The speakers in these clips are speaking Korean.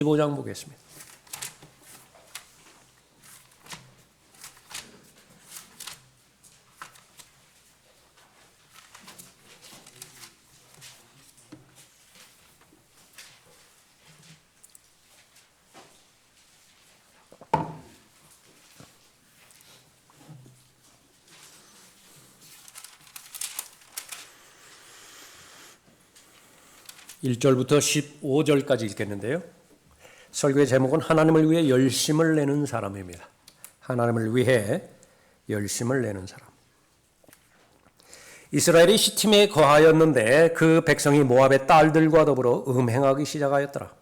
15장 보겠습니다. (1절부터) (15절까지) 읽겠는데요. 설교의 제목은 하나님을 위해 열심을 내는 사람입니다. 하나님을 위해 열심을 내는 사람. 이스라엘이 시팀에 거하였는데 그 백성이 모압의 딸들과 더불어 음행하기 시작하였더라.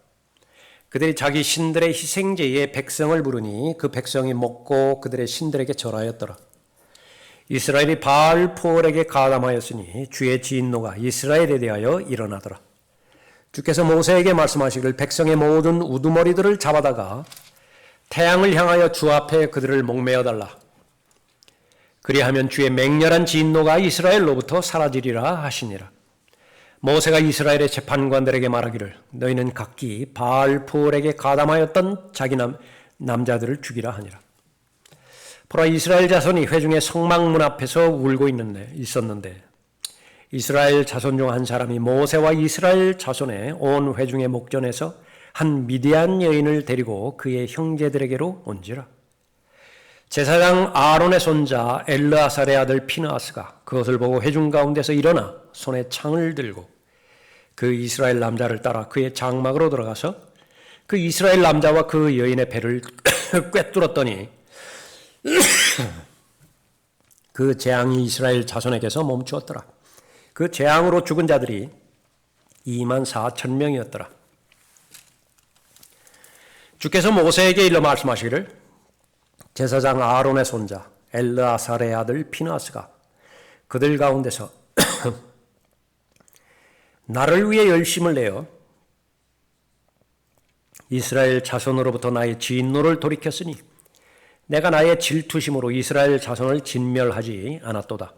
그들이 자기 신들의 희생제에 백성을 부르니 그 백성이 먹고 그들의 신들에게 절하였더라. 이스라엘이 바알포올에게 가담하였으니 주의 진노가 이스라엘에 대하여 일어나더라. 주께서 모세에게 말씀하시기를 백성의 모든 우두머리들을 잡아다가 태양을 향하여 주 앞에 그들을 목매어 달라. 그리하면 주의 맹렬한 진노가 이스라엘로부터 사라지리라 하시니라. 모세가 이스라엘의 재판관들에게 말하기를 너희는 각기 바알포올에게 가담하였던 자기 남자들을 죽이라 하니라. 보라, 이스라엘 자손이 회중의 성막문 앞에서 울고 있었는데 이스라엘 자손 중 한 사람이 모세와 이스라엘 자손의 온 회중의 목전에서 한 미디안 여인을 데리고 그의 형제들에게로 온지라. 제사장 아론의 손자 엘르아살의 아들 피느하스가 그것을 보고 회중 가운데서 일어나 손에 창을 들고 그 이스라엘 남자를 따라 그의 장막으로 들어가서 그 이스라엘 남자와 그 여인의 배를 꿰뚫었더니 그 재앙이 이스라엘 자손에게서 멈추었더라. 그 재앙으로 죽은 자들이 24,000명이었더라. 주께서 모세에게 일러 말씀하시기를 제사장 아론의 손자 엘르아살의 아들 피느하스가 그들 가운데서 나를 위해 열심을 내어 이스라엘 자손으로부터 나의 진노를 돌이켰으니 내가 나의 질투심으로 이스라엘 자손을 진멸하지 않았도다.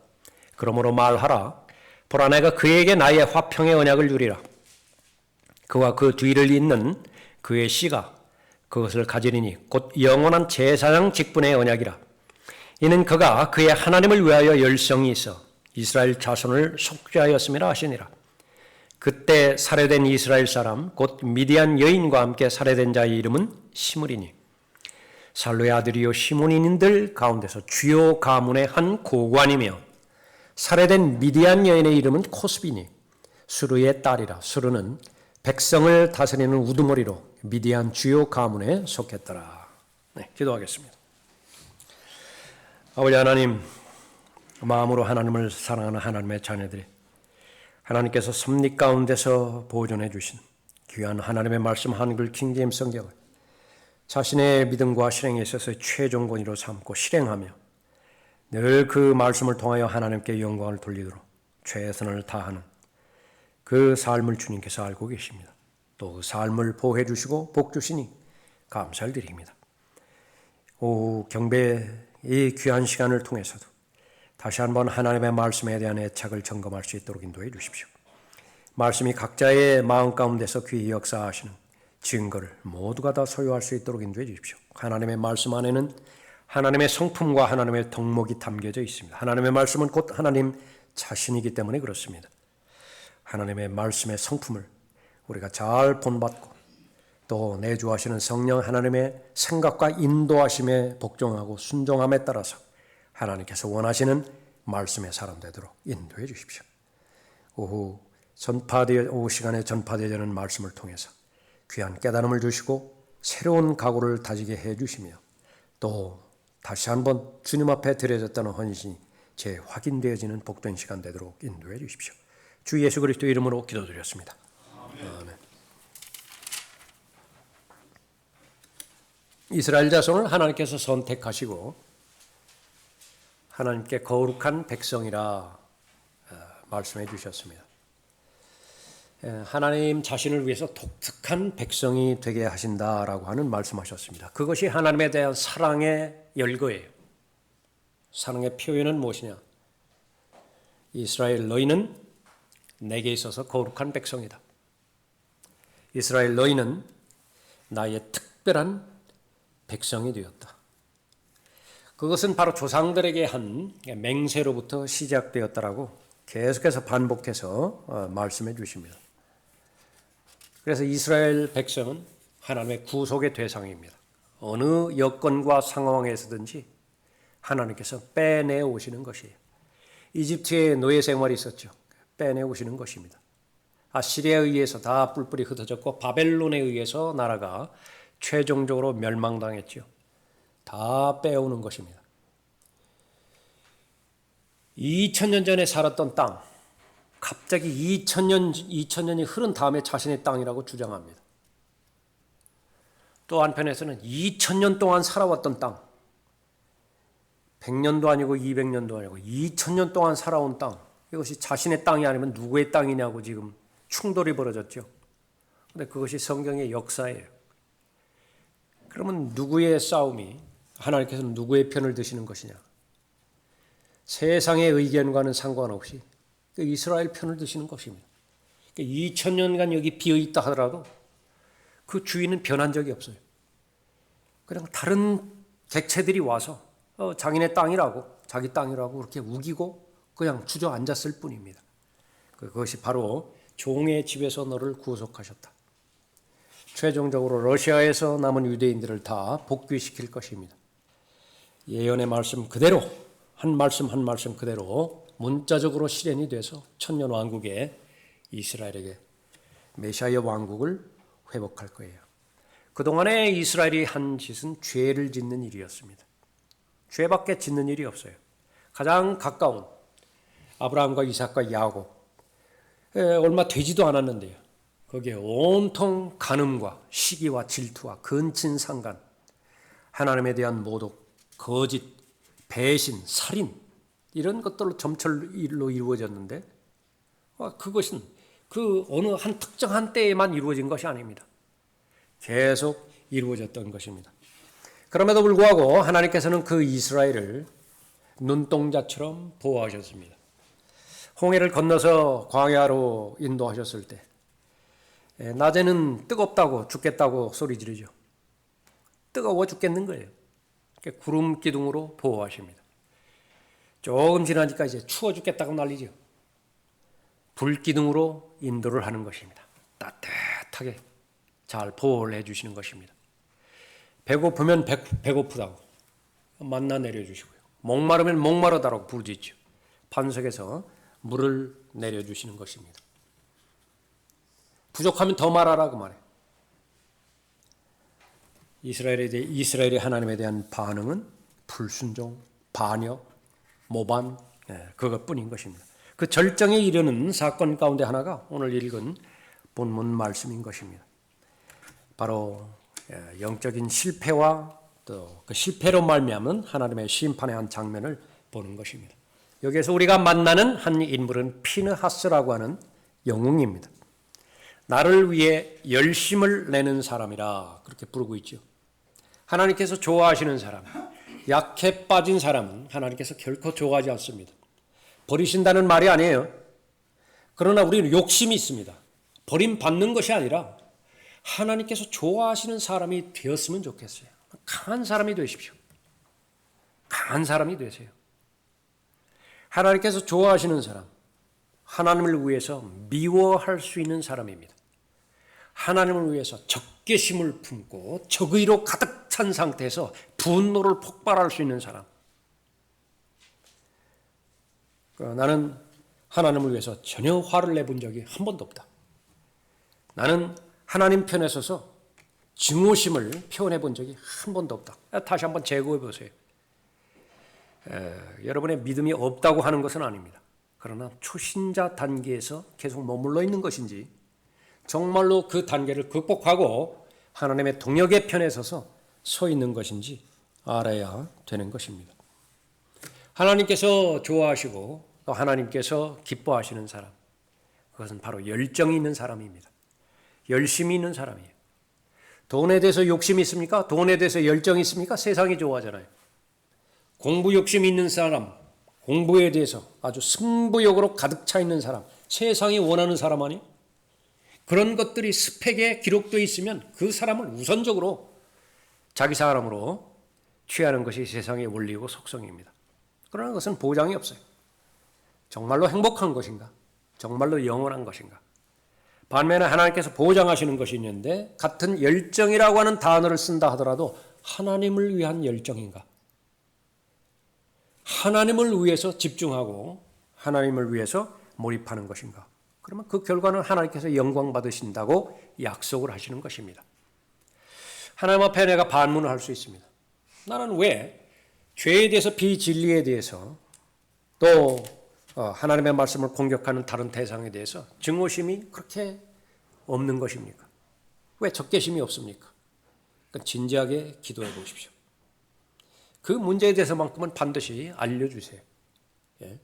그러므로 말하라. 보라, 내가 그에게 나의 화평의 언약을 주리라. 그와 그 뒤를 잇는 그의 씨가 그것을 가지리니 곧 영원한 제사장 직분의 언약이라. 이는 그가 그의 하나님을 위하여 열성이 있어 이스라엘 자손을 속죄하였음이라 하시니라. 그때 살해된 이스라엘 사람 곧 미디안 여인과 함께 살해된 자의 이름은 시므리니 살루의 아들이요 시몬인들 가운데서 주요 가문의 한 고관이며 살해된 미디안 여인의 이름은 코스비니 수르의 딸이라. 수르는 백성을 다스리는 우두머리로 미디안 주요 가문에 속했더라. 네, 기도하겠습니다. 아버지 하나님, 마음으로 하나님을 사랑하는 하나님의 자녀들이 하나님께서 섭리 가운데서 보존해 주신 귀한 하나님의 말씀 한글 킹제임 성경을 자신의 믿음과 실행에 있어서 최종 권위로 삼고 실행하며 늘 그 말씀을 통하여 하나님께 영광을 돌리도록 최선을 다하는 그 삶을 주님께서 알고 계십니다. 또 그 삶을 보호해 주시고 복 주시니 감사를 드립니다. 오후 경배의 이 귀한 시간을 통해서도 다시 한번 하나님의 말씀에 대한 애착을 점검할 수 있도록 인도해 주십시오. 말씀이 각자의 마음 가운데서 귀히 역사하시는 증거를 모두가 다 소유할 수 있도록 인도해 주십시오. 하나님의 말씀 안에는 하나님의 성품과 하나님의 덕목이 담겨져 있습니다. 하나님의 말씀은 곧 하나님 자신이기 때문에 그렇습니다. 하나님의 말씀의 성품을 우리가 잘 본받고 또 내주하시는 성령 하나님의 생각과 인도하심에 복종하고 순종함에 따라서 하나님께서 원하시는 말씀의 사람 되도록 인도해 주십시오. 오후 시간에 전파되는 말씀을 통해서 귀한 깨달음을 주시고 새로운 각오를 다지게 해 주시며 또 다시 한번 주님 앞에 드려졌다는 헌신이 재확인되어지는 복된 시간 되도록 인도해 주십시오. 주 예수 그리스도 이름으로 기도드렸습니다. 아멘. 이스라엘 자손을 하나님께서 선택하시고 하나님께 거룩한 백성이라 말씀해 주셨습니다. 하나님 자신을 위해서 독특한 백성이 되게 하신다라고 하는 말씀하셨습니다. 그것이 하나님에 대한 사랑의 열거예요. 사랑의 표현은 무엇이냐? 이스라엘 너희는 내게 있어서 거룩한 백성이다. 이스라엘 너희는 나의 특별한 백성이 되었다. 그것은 바로 조상들에게 한 맹세로부터 시작되었다라고 계속해서 반복해서 말씀해 주십니다. 그래서 이스라엘 백성은 하나님의 구속의 대상입니다. 어느 여건과 상황에서든지 하나님께서 빼내 오시는 것이에요. 이집트에 노예 생활이 있었죠. 빼내 오시는 것입니다. 아시리아에 의해서 다 뿔뿔이 흩어졌고 바벨론에 의해서 나라가 최종적으로 멸망당했죠. 다 빼오는 것입니다. 2000년 전에 살았던 땅, 갑자기 2000년이 흐른 다음에 자신의 땅이라고 주장합니다. 또 한편에서는 2000년 동안 살아왔던 땅, 100년도 아니고 200년도 아니고 2000년 동안 살아온 땅, 이것이 자신의 땅이 아니면 누구의 땅이냐고 지금 충돌이 벌어졌죠. 그런데 그것이 성경의 역사예요. 그러면 누구의 싸움이, 하나님께서는 누구의 편을 드시는 것이냐? 세상의 의견과는 상관없이 이스라엘 편을 드시는 것입니다. 2000년간 여기 비어있다 하더라도 그 주인은 변한 적이 없어요. 그냥 다른 객체들이 와서 자기네 땅이라고, 자기 땅이라고 그렇게 우기고 그냥 주저앉았을 뿐입니다. 그것이 바로 종의 집에서 너를 구속하셨다. 최종적으로 러시아에서 남은 유대인들을 다 복귀시킬 것입니다. 예언의 말씀 그대로, 한 말씀 한 말씀 그대로 문자적으로 실현이 돼서 천년 왕국에 이스라엘에게 메시아의 왕국을 회복할 거예요. 그동안에 이스라엘이 한 짓은 죄를 짓는 일이었습니다. 죄밖에 짓는 일이 없어요. 가장 가까운 아브라함과 이삭과 야곱, 얼마 되지도 않았는데요. 거기에 온통 간음과 시기와 질투와 근친상간, 하나님에 대한 모독, 거짓, 배신, 살인 이런 것들로 점철로 이루어졌는데 그것은 그 어느 한 특정한 때에만 이루어진 것이 아닙니다. 계속 이루어졌던 것입니다. 그럼에도 불구하고 하나님께서는 그 이스라엘을 눈동자처럼 보호하셨습니다. 홍해를 건너서 광야로 인도하셨을 때 낮에는 뜨겁다고 죽겠다고 소리 지르죠. 뜨거워 죽겠는 거예요. 구름 기둥으로 보호하십니다. 조금 지나니까 이제 추워 죽겠다고 난리죠. 불 기둥으로 인도를 하는 것입니다. 따뜻하게 잘 보호를 해주시는 것입니다. 배고프면 배고프다고 만나 내려주시고요. 목마르면 목마르다라고 부르짖죠. 반석에서 물을 내려주시는 것입니다. 부족하면 더 말하라고 말해요. 이스라엘의 하나님에 대한 반응은 불순종, 반역, 모반, 그것뿐인 것입니다. 그 절정에 이르는 사건 가운데 하나가 오늘 읽은 본문 말씀인 것입니다. 바로 영적인 실패와 또 그 실패로 말미암은 하나님의 심판의 한 장면을 보는 것입니다. 여기에서 우리가 만나는 한 인물은 피느하스라고 하는 영웅입니다. 나를 위해 열심을 내는 사람이라 그렇게 부르고 있죠. 하나님께서 좋아하시는 사람, 약해 빠진 사람은 하나님께서 결코 좋아하지 않습니다. 버리신다는 말이 아니에요. 그러나 우리는 욕심이 있습니다. 버림받는 것이 아니라 하나님께서 좋아하시는 사람이 되었으면 좋겠어요. 강한 사람이 되십시오. 강한 사람이 되세요. 하나님께서 좋아하시는 사람, 하나님을 위해서 미워할 수 있는 사람입니다. 하나님을 위해서 적개심을 품고 적의로 가득 찬 상태에서 분노를 폭발할 수 있는 사람. 나는 하나님을 위해서 전혀 화를 내본 적이 한 번도 없다. 나는 하나님 편에 서서 증오심을 표현해 본 적이 한 번도 없다. 다시 한번 재고해 보세요. 여러분의 믿음이 없다고 하는 것은 아닙니다. 그러나 초신자 단계에서 계속 머물러 있는 것인지 정말로 그 단계를 극복하고 하나님의 동역의 편에 서서 서 있는 것인지 알아야 되는 것입니다. 하나님께서 좋아하시고 또 하나님께서 기뻐하시는 사람, 그것은 바로 열정이 있는 사람입니다. 열심이 있는 사람이에요. 돈에 대해서 욕심이 있습니까? 돈에 대해서 열정이 있습니까? 세상이 좋아하잖아요. 공부 욕심이 있는 사람, 공부에 대해서 아주 승부욕으로 가득 차 있는 사람, 세상이 원하는 사람 아니에요? 그런 것들이 스펙에 기록되어 있으면 그 사람을 우선적으로 자기 사람으로 취하는 것이 세상의 원리고 속성입니다. 그러나 그것은 보장이 없어요. 정말로 행복한 것인가? 정말로 영원한 것인가? 반면에 하나님께서 보장하시는 것이 있는데 같은 열정이라고 하는 단어를 쓴다 하더라도 하나님을 위한 열정인가? 하나님을 위해서 집중하고 하나님을 위해서 몰입하는 것인가? 그러면 그 결과는 하나님께서 영광 받으신다고 약속을 하시는 것입니다. 하나님 앞에 내가 반문을 할 수 있습니다. 나는 왜 죄에 대해서 비진리에 대해서 또 하나님의 말씀을 공격하는 다른 대상에 대해서 증오심이 그렇게 없는 것입니까? 왜 적개심이 없습니까? 그러니까 진지하게 기도해 보십시오. 그 문제에 대해서만큼은 반드시 알려주세요. 예.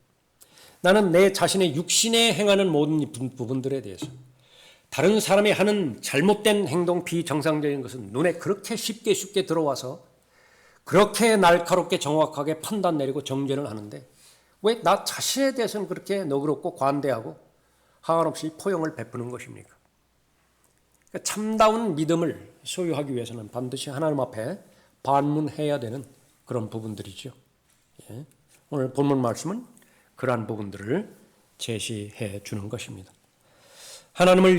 나는 내 자신의 육신에 행하는 모든 부분들에 대해서 다른 사람이 하는 잘못된 행동, 비정상적인 것은 눈에 그렇게 쉽게 들어와서 그렇게 날카롭게 정확하게 판단 내리고 정죄를 하는데 왜 나 자신에 대해서는 그렇게 너그럽고 관대하고 한없이 포용을 베푸는 것입니까? 그러니까 참다운 믿음을 소유하기 위해서는 반드시 하나님 앞에 반문해야 되는 그런 부분들이죠. 예. 오늘 본문 말씀은 그러한 부분들을 제시해 주는 것입니다. 하나님을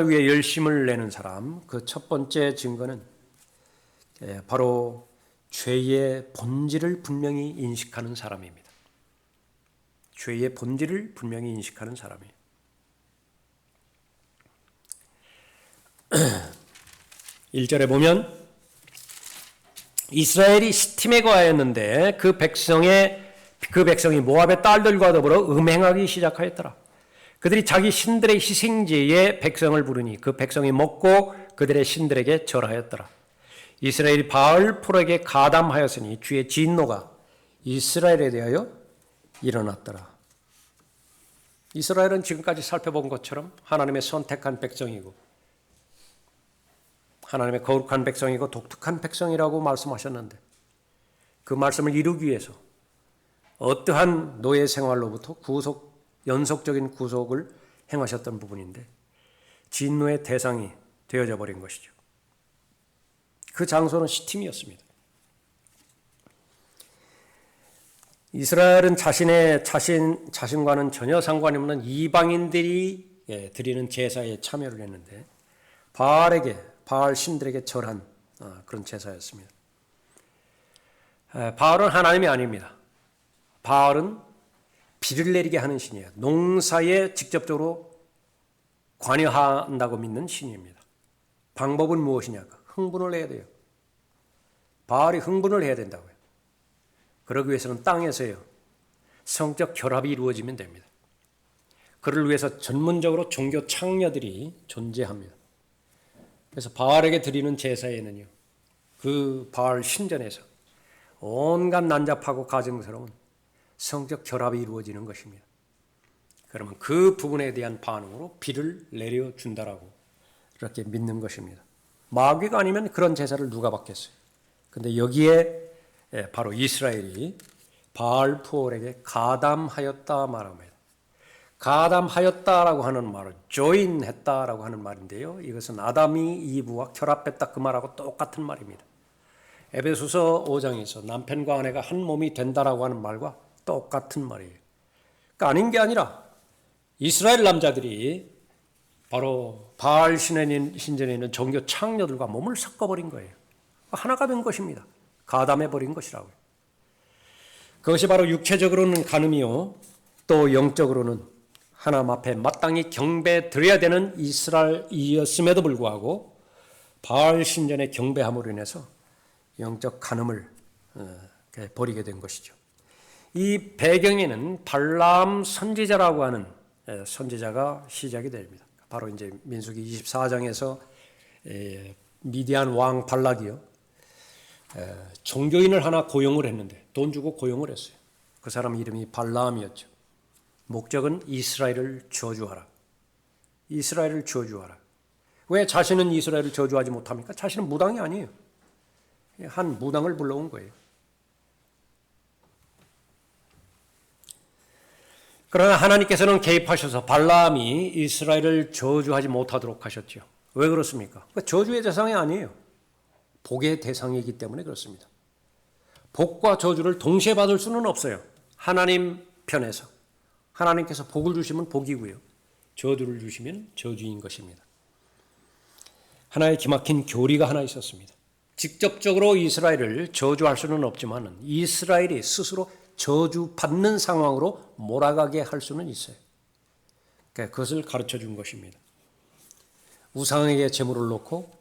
위해 열심을 내는 사람, 그 첫 번째 증거는 바로 죄의 본질을 분명히 인식하는 사람입니다. 죄의 본질을 분명히 인식하는 사람이에요. 1절에 보면 이스라엘이 시팀에 거하였는데 그 백성이 모압의 딸들과 더불어 음행하기 시작하였더라. 그들이 자기 신들의 희생제에 백성을 부르니 그 백성이 먹고 그들의 신들에게 절하였더라. 이스라엘이 바알풀에게 가담하였으니 주의 진노가 이스라엘에 대하여 일어났더라. 이스라엘은 지금까지 살펴본 것처럼 하나님의 선택한 백성이고 하나님의 거룩한 백성이고 독특한 백성이라고 말씀하셨는데 그 말씀을 이루기 위해서 어떠한 노예 생활로부터 연속적인 구속을 행하셨던 부분인데 진노의 대상이 되어져 버린 것이죠. 그 장소는 시팀이었습니다. 이스라엘은 자신과는 전혀 상관이 없는 이방인들이 드리는 제사에 참여를 했는데 바알 신들에게 절한 그런 제사였습니다. 바알은 하나님이 아닙니다. 바알은 비를 내리게 하는 신이에요. 농사에 직접적으로 관여한다고 믿는 신입니다. 방법은 무엇이냐? 흥분을 해야 돼요. 바알이 흥분을 해야 된다고요. 그러기 위해서는 땅에서요. 성적 결합이 이루어지면 됩니다. 그를 위해서 전문적으로 종교 창녀들이 존재합니다. 그래서 바알에게 드리는 제사에는요. 그 바알 신전에서 온갖 난잡하고 가증스러운 성적 결합이 이루어지는 것입니다. 그러면 그 부분에 대한 반응으로 비를 내려준다라고 이렇게 믿는 것입니다. 마귀가 아니면 그런 제사를 누가 받겠어요? 근데 여기에 바로 이스라엘이 바알푸올에게 가담하였다 말합니다. 가담하였다라고 하는 말은 조인했다라고 하는 말인데요. 이것은 아담이 이브와 결합했다 그 말하고 똑같은 말입니다. 에베소서 5장에서 남편과 아내가 한 몸이 된다라고 하는 말과 똑같은 말이에요. 그러니까 아닌 게 아니라 이스라엘 남자들이 바로 바알 신전에 있는 종교 창녀들과 몸을 섞어버린 거예요. 하나가 된 것입니다. 가담해버린 것이라고요. 그것이 바로 육체적으로는 간음이요. 또 영적으로는 하나님 앞에 마땅히 경배 드려야 되는 이스라엘이었음에도 불구하고 바알 신전의 경배함으로 인해서 영적 간음을 벌이게 된 것이죠. 이 배경에는 발람 선지자라고 하는 선지자가 시작이 됩니다. 바로 이제 민수기 24장에서 미디안 왕 발락이요. 종교인을 하나 고용을 했는데 돈 주고 고용을 했어요. 그 사람 이름이 발람이었죠. 목적은 이스라엘을 저주하라. 이스라엘을 저주하라. 왜 자신은 이스라엘을 저주하지 못합니까? 자신은 무당이 아니에요. 한 무당을 불러온 거예요. 그러나 하나님께서는 개입하셔서 발람이 이스라엘을 저주하지 못하도록 하셨죠. 왜 그렇습니까? 저주의 대상이 아니에요. 복의 대상이기 때문에 그렇습니다. 복과 저주를 동시에 받을 수는 없어요. 하나님 편에서. 하나님께서 복을 주시면 복이고요. 저주를 주시면 저주인 것입니다. 하나의 기막힌 교리가 하나 있었습니다. 직접적으로 이스라엘을 저주할 수는 없지만 이스라엘이 스스로 저주받는 상황으로 몰아가게 할 수는 있어요. 그것을 가르쳐 준 것입니다. 우상에게 제물을 놓고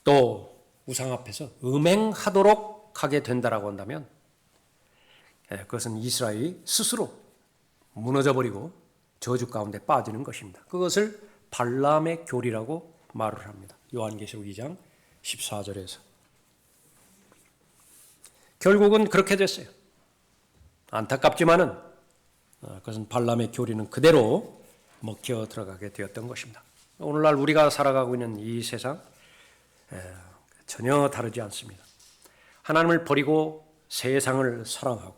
또 우상 앞에서 음행하도록 하게 된다라고 한다면 그것은 이스라엘이 스스로 무너져버리고 저주 가운데 빠지는 것입니다. 그것을 발람의 교리라고 말을 합니다. 요한계시록 2장 14절에서. 결국은 그렇게 됐어요. 안타깝지만은 그것은 발람의 교리는 그대로 먹혀 들어가게 되었던 것입니다. 오늘날 우리가 살아가고 있는 이 세상 전혀 다르지 않습니다. 하나님을 버리고 세상을 사랑하고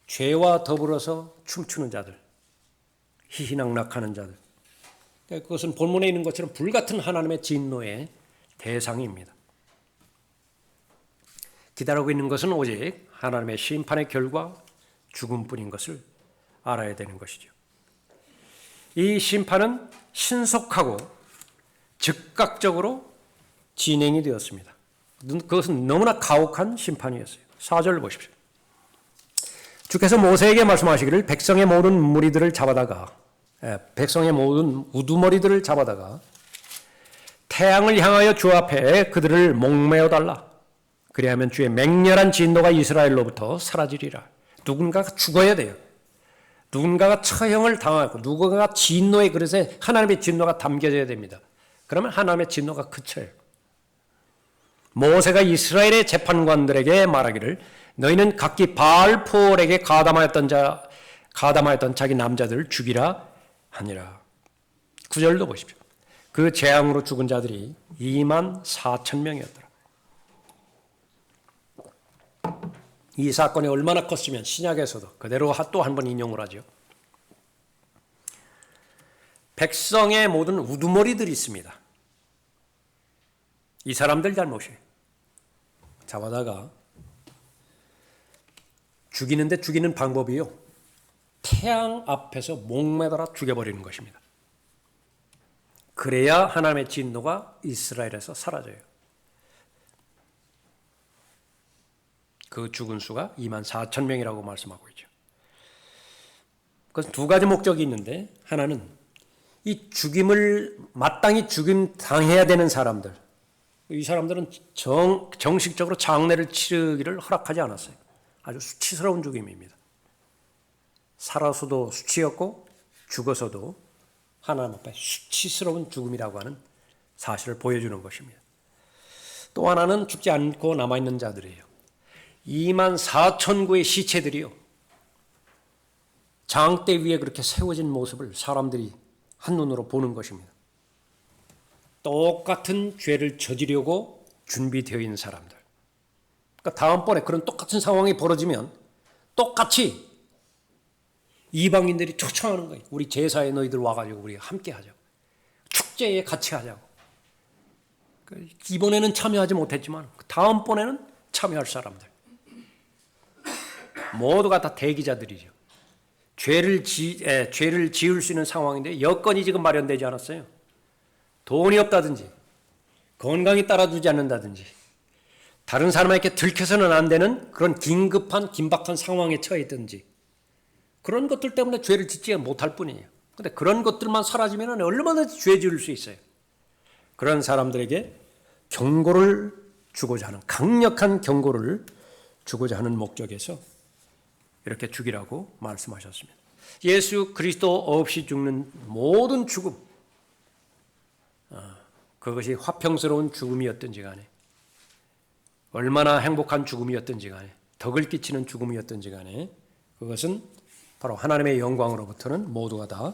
죄와 더불어서 춤추는 자들, 희희낙낙하는 자들, 그것은 본문에 있는 것처럼 불같은 하나님의 진노의 대상입니다. 기다리고 있는 것은 오직 하나님의 심판의 결과 죽음뿐인 것을 알아야 되는 것이죠. 이 심판은 신속하고 즉각적으로 진행이 되었습니다. 그것은 너무나 가혹한 심판이었어요. 4절 보십시오. 주께서 모세에게 말씀하시기를 백성의 모든 무리들을 잡아다가 백성의 모든 우두머리들을 잡아다가 태양을 향하여 주 앞에 그들을 목매어 달라. 그리하면 주의 맹렬한 진노가 이스라엘로부터 사라지리라. 누군가가 죽어야 돼요. 누군가가 처형을 당하고 누군가가 진노의 그릇에 하나님의 진노가 담겨져야 됩니다. 그러면 하나님의 진노가 그쳐요. 모세가 이스라엘의 재판관들에게 말하기를 너희는 각기 바알포올에게 가담하였던 자기 남자들을 죽이라 하니라. 9절도 보십시오. 그 재앙으로 죽은 자들이 24,000명이었더라. 이 사건이 얼마나 컸으면 신약에서도 그대로 또 한 번 인용을 하죠. 백성의 모든 우두머리들이 있습니다. 이 사람들 잘못이에요. 잡아다가 죽이는데 죽이는 방법이요. 태양 앞에서 목매달아 죽여버리는 것입니다. 그래야 하나님의 진노가 이스라엘에서 사라져요. 그 죽은 수가 24,000명이라고 말씀하고 있죠. 그것은 두 가지 목적이 있는데 하나는 이 죽임을 마땅히 죽임 당해야 되는 사람들, 이 사람들은 정식적으로 장례를 치르기를 허락하지 않았어요. 아주 수치스러운 죽임입니다. 살아서도 수치였고 죽어서도 하나님 앞에 수치스러운 죽음이라고 하는 사실을 보여주는 것입니다. 또 하나는 죽지 않고 남아있는 자들이에요. 24,000구의 시체들이요. 장대 위에 그렇게 세워진 모습을 사람들이 한눈으로 보는 것입니다. 똑같은 죄를 저지르려고 준비되어 있는 사람들. 그러니까 다음번에 그런 똑같은 상황이 벌어지면 똑같이 이방인들이 초청하는 거예요. 우리 제사에 너희들 와가지고 우리 함께 하자고. 축제에 같이 하자고. 이번에는 참여하지 못했지만 다음번에는 참여할 사람들. 모두가 다 대기자들이죠. 죄를 지을 수 있는 상황인데 여건이 지금 마련되지 않았어요. 돈이 없다든지 건강이 따라주지 않는다든지 다른 사람에게 들켜서는 안 되는 그런 긴급한 긴박한 상황에 처해 있든지 그런 것들 때문에 죄를 짓지 못할 뿐이에요. 그런데 그런 것들만 사라지면 얼마든지 죄 지을 수 있어요. 그런 사람들에게 경고를 주고자 하는 강력한 경고를 주고자 하는 목적에서 이렇게 죽이라고 말씀하셨습니다. 예수 그리스도 없이 죽는 모든 죽음, 그것이 화평스러운 죽음이었든지 간에 얼마나 행복한 죽음이었든지 간에 덕을 끼치는 죽음이었든지 간에 그것은 바로 하나님의 영광으로부터는 모두가 다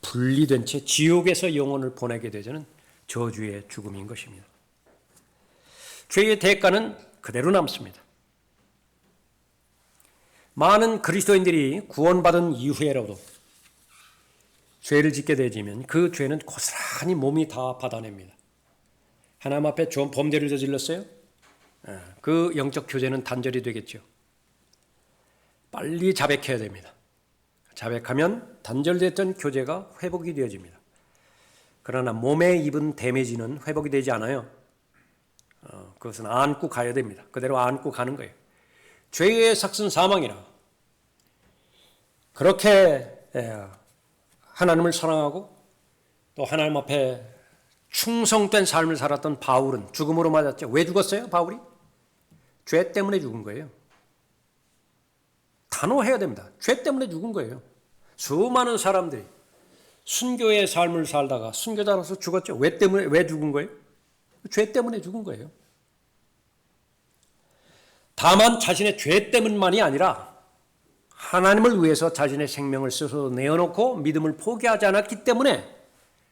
분리된 채 지옥에서 영혼을 보내게 되자는 저주의 죽음인 것입니다. 죄의 대가는 그대로 남습니다. 많은 그리스도인들이 구원받은 이후에라도 죄를 짓게 되지면 그 죄는 고스란히 몸이 다 받아냅니다. 하나님 앞에 좀 범죄를 저질렀어요? 그 영적 교제는 단절이 되겠죠. 빨리 자백해야 됩니다. 자백하면 단절됐던 교제가 회복이 되어집니다. 그러나 몸에 입은 데미지는 회복이 되지 않아요. 그것은 안고 가야 됩니다. 그대로 안고 가는 거예요. 죄의 삭은 사망이라. 그렇게 하나님을 사랑하고 또 하나님 앞에 충성된 삶을 살았던 바울은 죽음으로 맞았죠. 왜 죽었어요, 바울이? 죄 때문에 죽은 거예요. 단호해야 됩니다. 죄 때문에 죽은 거예요. 수많은 사람들이 순교의 삶을 살다가 순교자로서 죽었죠. 왜 죽은 거예요? 죄 때문에 죽은 거예요. 다만 자신의 죄 때문만이 아니라 하나님을 위해서 자신의 생명을 스스로 내어놓고 믿음을 포기하지 않았기 때문에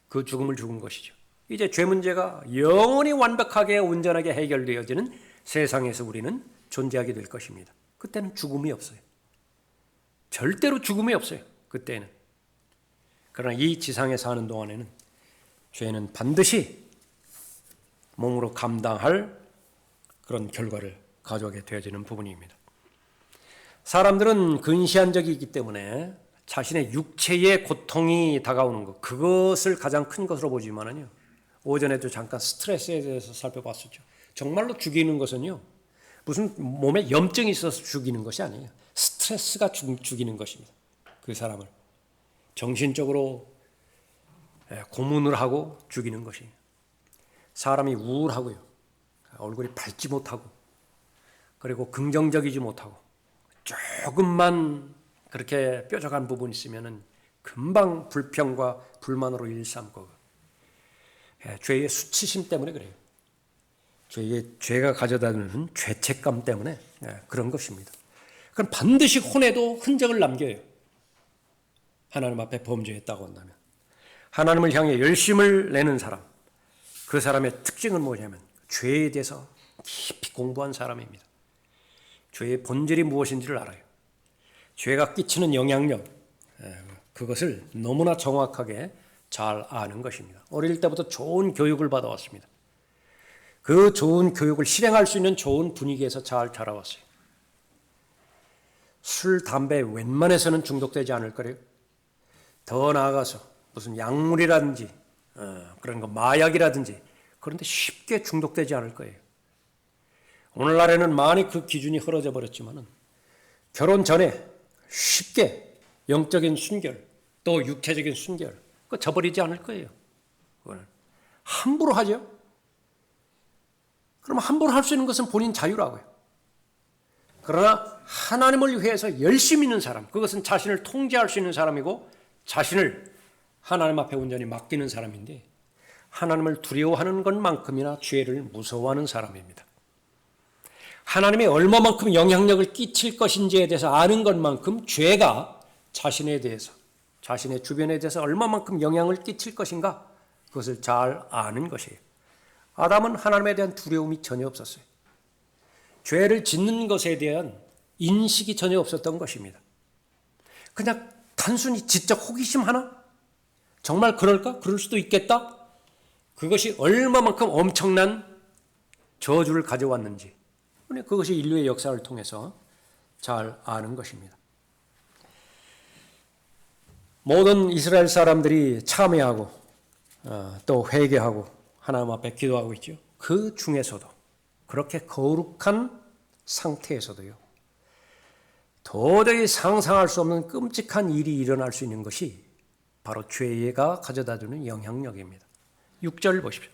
그 죽음을 죽은 것이죠. 이제 죄 문제가 영원히 완벽하게 온전하게 해결되어지는 세상에서 우리는 존재하게 될 것입니다. 그때는 죽음이 없어요. 절대로 죽음이 없어요. 그때는. 그러나 이 지상에 사는 동안에는 죄는 반드시 몸으로 감당할 그런 결과를 가져오게 되어지는 부분입니다. 사람들은 근시한 적이 있기 때문에 자신의 육체의 고통이 다가오는 것, 그것을 가장 큰 것으로 보지만은요. 오전에도 잠깐 스트레스에 대해서 살펴봤었죠. 정말로 죽이는 것은요. 무슨 몸에 염증이 있어서 죽이는 것이 아니에요. 스트레스가 죽이는 것입니다. 그 사람을. 정신적으로 고문을 하고 죽이는 것이에요. 사람이 우울하고요. 얼굴이 밝지 못하고 그리고 긍정적이지 못하고 조금만 그렇게 뾰족한 부분이 있으면은 금방 불평과 불만으로 일삼고 죄의 수치심 때문에 그래요. 죄가 가져다주는 죄책감 때문에 그런 것입니다. 그럼 반드시 혼에도 흔적을 남겨요. 하나님 앞에 범죄했다고 한다면. 하나님을 향해 열심을 내는 사람, 그 사람의 특징은 뭐냐면 죄에 대해서 깊이 공부한 사람입니다. 죄의 본질이 무엇인지를 알아요. 죄가 끼치는 영향력, 그것을 너무나 정확하게 잘 아는 것입니다. 어릴 때부터 좋은 교육을 받아왔습니다. 그 좋은 교육을 실행할 수 있는 좋은 분위기에서 잘 자라왔어요. 술, 담배 웬만해서는 중독되지 않을 거래요. 더 나아가서 무슨 약물이라든지 그런 거 마약이라든지 그런데 쉽게 중독되지 않을 거예요. 오늘날에는 많이 그 기준이 흐려져 버렸지만은 결혼 전에 쉽게 영적인 순결 또 육체적인 순결 그거 저버리지 않을 거예요. 그거는 함부로 하죠. 그럼 함부로 할 수 있는 것은 본인 자유라고요. 그러나 하나님을 위해서 열심히 있는 사람, 그것은 자신을 통제할 수 있는 사람이고 자신을 하나님 앞에 온전히 맡기는 사람인데 하나님을 두려워하는 것만큼이나 죄를 무서워하는 사람입니다. 하나님이 얼마만큼 영향력을 끼칠 것인지에 대해서 아는 것만큼 죄가 자신에 대해서, 자신의 주변에 대해서 얼마만큼 영향을 끼칠 것인가 그것을 잘 아는 것이에요. 아담은 하나님에 대한 두려움이 전혀 없었어요. 죄를 짓는 것에 대한 인식이 전혀 없었던 것입니다. 그냥 단순히 지적 호기심 하나? 정말 그럴까? 그럴 수도 있겠다? 그것이 얼마만큼 엄청난 저주를 가져왔는지 그것이 인류의 역사를 통해서 잘 아는 것입니다. 모든 이스라엘 사람들이 참회하고 또 회개하고 하나님 앞에 기도하고 있죠. 그 중에서도 그렇게 거룩한 상태에서도요. 도저히 상상할 수 없는 끔찍한 일이 일어날 수 있는 것이 바로 죄가 가져다주는 영향력입니다. 6절 보십시오.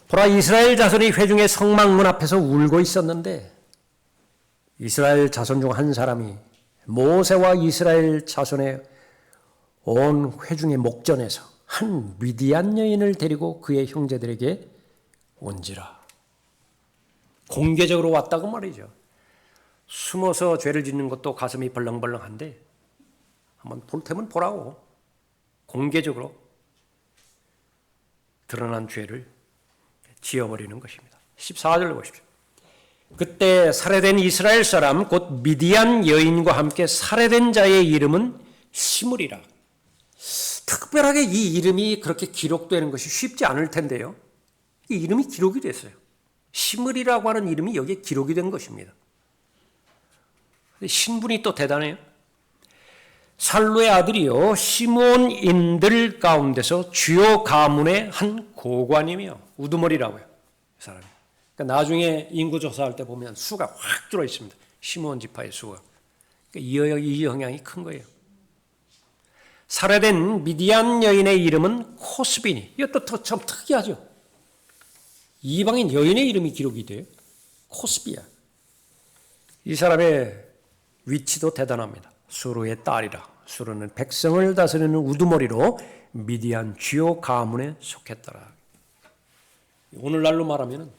보라 이스라엘 자손이 회중의 성막문 앞에서 울고 있었는데 이스라엘 자손 중 한 사람이 모세와 이스라엘 자손의 온 회중의 목전에서 한 미디안 여인을 데리고 그의 형제들에게 온지라. 공개적으로 왔다고 말이죠. 숨어서 죄를 짓는 것도 가슴이 벌렁벌렁한데 한번 볼 테면 보라고 공개적으로 드러난 죄를 지어버리는 것입니다. 14절 보십시오. 그때 살해된 이스라엘 사람 곧 미디안 여인과 함께 살해된 자의 이름은 시므리라. 특별하게 이 이름이 그렇게 기록되는 것이 쉽지 않을 텐데요. 이 이름이 기록이 됐어요. 시므리라고 하는 이름이 여기에 기록이 된 것입니다. 신분이 또 대단해요. 살루의 아들이요 시므온인들 가운데서 주요 가문의 한 고관이며 우두머리라고요. 이 사람이. 그러니까 나중에 인구 조사할 때 보면 수가 확 줄어 있습니다. 시므온 지파의 수가. 그러니까 이 영향이 큰 거예요. 살해된 미디안 여인의 이름은 코스비니. 이것도 참 특이하죠. 이방인 여인의 이름이 기록이 돼요. 코스비야. 이 사람의 위치도 대단합니다. 수르의 딸이라. 수르는 백성을 다스리는 우두머리로 미디안 주요 가문에 속했더라. 오늘날로 말하면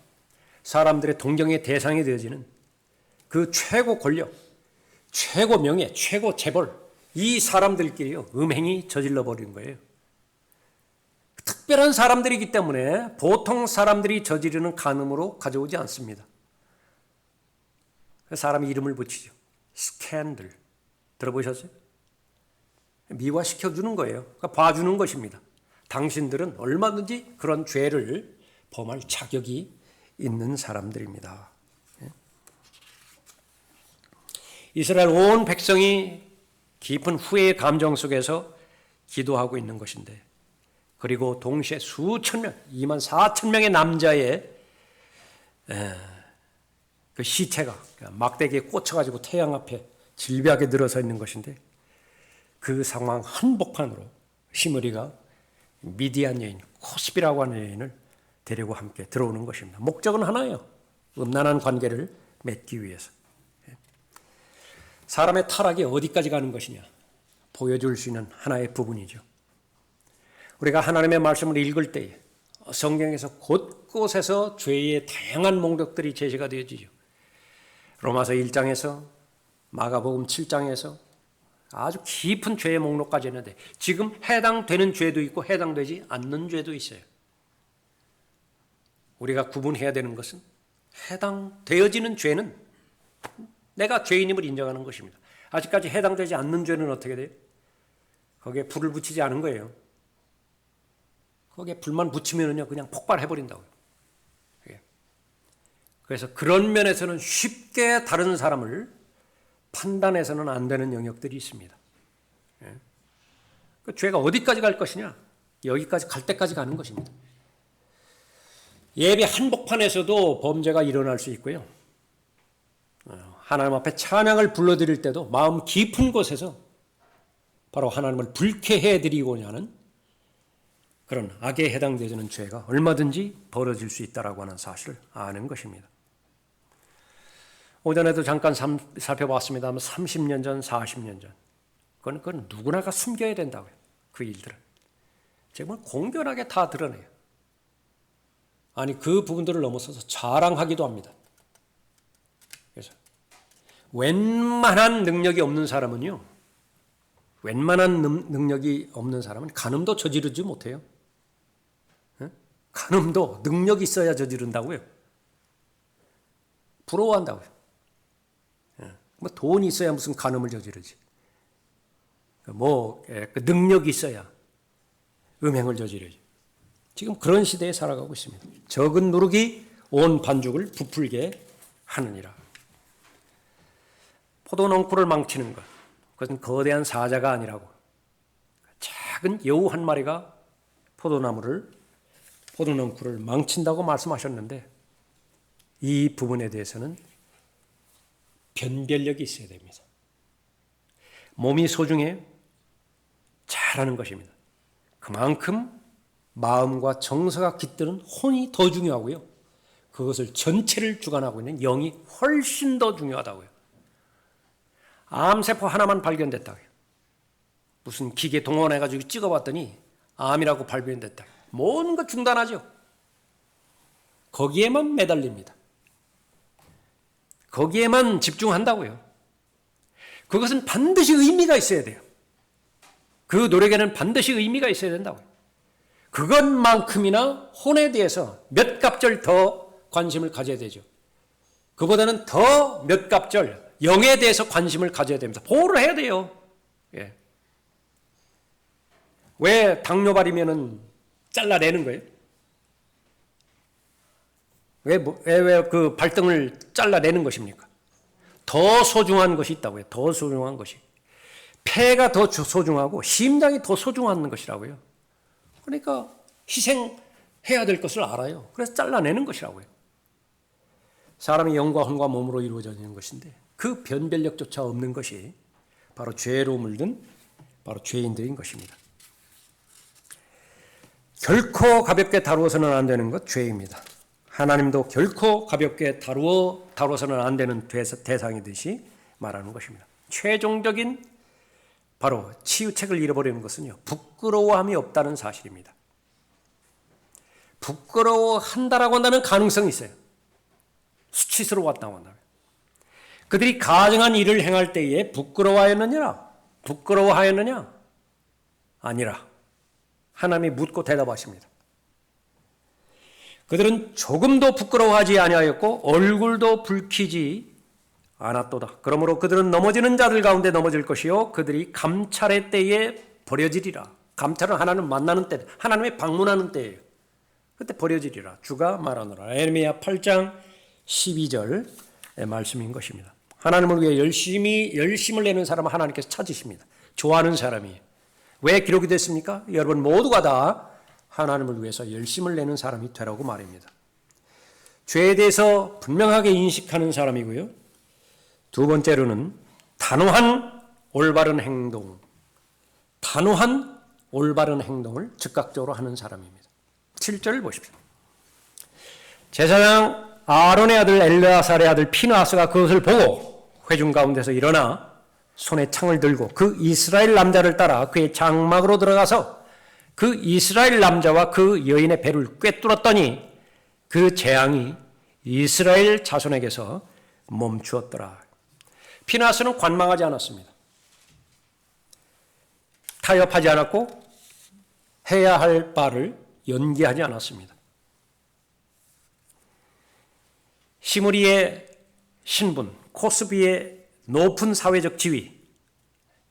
사람들의 동경의 대상이 되어지는 그 최고 권력, 최고 명예, 최고 재벌, 이 사람들끼리요 음행이 저질러 버린 거예요. 특별한 사람들이기 때문에 보통 사람들이 저지르는 간음으로 가져오지 않습니다. 사람이 이름을 붙이죠. 스캔들. 들어보셨어요? 미화시켜주는 거예요. 그러니까 봐주는 것입니다. 당신들은 얼마든지 그런 죄를 범할 자격이 있는 사람들입니다. 이스라엘 온 백성이 깊은 후회의 감정 속에서 기도하고 있는 것인데, 그리고 동시에 수천 명, 2만 4천 명의 남자의 그 시체가 막대기에 꽂혀가지고 태양 앞에 질비하게 늘어서 있는 것인데, 그 상황 한복판으로 시므리가 미디안 여인 코스비라고 하는 여인을 데리고 함께 들어오는 것입니다. 목적은 하나예요. 음란한 관계를 맺기 위해서. 사람의 타락이 어디까지 가는 것이냐 보여줄 수 있는 하나의 부분이죠. 우리가 하나님의 말씀을 읽을 때에 성경에서 곳곳에서 죄의 다양한 목록들이 제시가 되어지죠. 로마서 1장에서 마가복음 7장에서 아주 깊은 죄의 목록까지 있는데, 지금 해당되는 죄도 있고 해당되지 않는 죄도 있어요. 우리가 구분해야 되는 것은 해당되어지는 죄는 내가 죄인임을 인정하는 것입니다. 아직까지 해당되지 않는 죄는 어떻게 돼요? 거기에 불을 붙이지 않은 거예요. 거기에 불만 붙이면요 그냥 폭발해버린다고요. 그래서 그런 면에서는 쉽게 다른 사람을 판단해서는 안 되는 영역들이 있습니다. 그 죄가 어디까지 갈 것이냐? 여기까지 갈 때까지 가는 것입니다. 예배 한복판에서도 범죄가 일어날 수 있고요. 하나님 앞에 찬양을 불러드릴 때도 마음 깊은 곳에서 바로 하나님을 불쾌해 드리고자 하는 그런 악에 해당되는 죄가 얼마든지 벌어질 수 있다고 하는 사실을 아는 것입니다. 오전에도 잠깐 살펴봤습니다만 30년 전, 40년 전 그건 누구나가 숨겨야 된다고요. 그 일들은 정말 공견하게 다 드러내요. 아니 그 부분들을 넘어서서 자랑하기도 합니다. 그래서 웬만한 능력이 없는 사람은요, 웬만한 능력이 없는 사람은 간음도 저지르지 못해요. 간음도 능력이 있어야 저지른다고요. 부러워한다고요. 뭐 돈이 있어야 무슨 간음을 저지르지. 그 능력이 있어야 음행을 저지르지. 지금 그런 시대에 살아가고 있습니다. 적은 누룩이 온 반죽을 부풀게 하느니라. 포도농쿨을 망치는 것, 그것은 거대한 사자가 아니라고. 작은 여우 한 마리가 포도농쿨을 망친다고 말씀하셨는데, 이 부분에 대해서는 변별력이 있어야 됩니다. 몸이 소중해 잘하는 것입니다. 그만큼 마음과 정서가 깃드는 혼이 더 중요하고요. 그것을 전체를 주관하고 있는 영이 훨씬 더 중요하다고요. 암세포 하나만 발견됐다고요. 무슨 기계 동원해가지고 찍어봤더니 암이라고 발견됐다. 모든 거 중단하죠. 거기에만 매달립니다. 거기에만 집중한다고요. 그것은 반드시 의미가 있어야 돼요. 그 노력에는 반드시 의미가 있어야 된다고요. 그것만큼이나 혼에 대해서 몇 갑절 더 관심을 가져야 되죠. 그보다는 더 몇 갑절 영에 대해서 관심을 가져야 됩니다. 보호를 해야 돼요. 예. 왜 당뇨발이면은 잘라내는 거예요? 왜 그 발등을 잘라내는 것입니까? 더 소중한 것이 있다고요. 더 소중한 것이. 폐가 더 소중하고 심장이 더 소중한 것이라고요. 그러니까 희생해야 될 것을 알아요. 그래서 잘라내는 것이라고요. 사람이 영과 혼과 몸으로 이루어지는 것인데 그 변별력조차 없는 것이 바로 죄로 물든 바로 죄인들인 것입니다. 결코 가볍게 다루어서는 안 되는 것 죄입니다. 하나님도 결코 가볍게 다루어서는 안 되는 대상이듯이 말하는 것입니다. 최종적인 바로 치유책을 잃어버리는 것은요, 부끄러워함이 없다는 사실입니다. 부끄러워한다라고 한다면 가능성이 있어요. 수치스러웠다고 한다면. 그들이 가증한 일을 행할 때에 부끄러워하였느냐? 아니라. 하나님이 묻고 대답하십니다. 그들은 조금도 부끄러워하지 아니하였고 얼굴도 붉히지 않았도다. 그러므로 그들은 넘어지는 자들 가운데 넘어질 것이요 그들이 감찰의 때에 버려지리라. 감찰은 하나님 만나는 때, 하나님의 방문하는 때예요. 그때 버려지리라. 주가 말하노라. 에레미야 8장 12절의 말씀인 것입니다. 하나님을 위해 열심을 내는 사람은 하나님께서 찾으십니다. 좋아하는 사람이에요. 왜 기록이 됐습니까? 여러분 모두가 다 하나님을 위해서 열심을 내는 사람이 되라고 말입니다. 죄에 대해서 분명하게 인식하는 사람이고요. 두 번째로는 단호한 올바른 행동을 즉각적으로 하는 사람입니다. 7절을 보십시오. 제사장 아론의 아들 엘르아살의 아들 피느하스가 그것을 보고 회중 가운데서 일어나 손에 창을 들고 그 이스라엘 남자를 따라 그의 장막으로 들어가서 그 이스라엘 남자와 그 여인의 배를 꿰뚫었더니 그 재앙이 이스라엘 자손에게서 멈추었더라. 피느하스는 관망하지 않았습니다. 타협하지 않았고 해야 할 바를 연기하지 않았습니다. 시므리의 신분, 코스비의 높은 사회적 지위,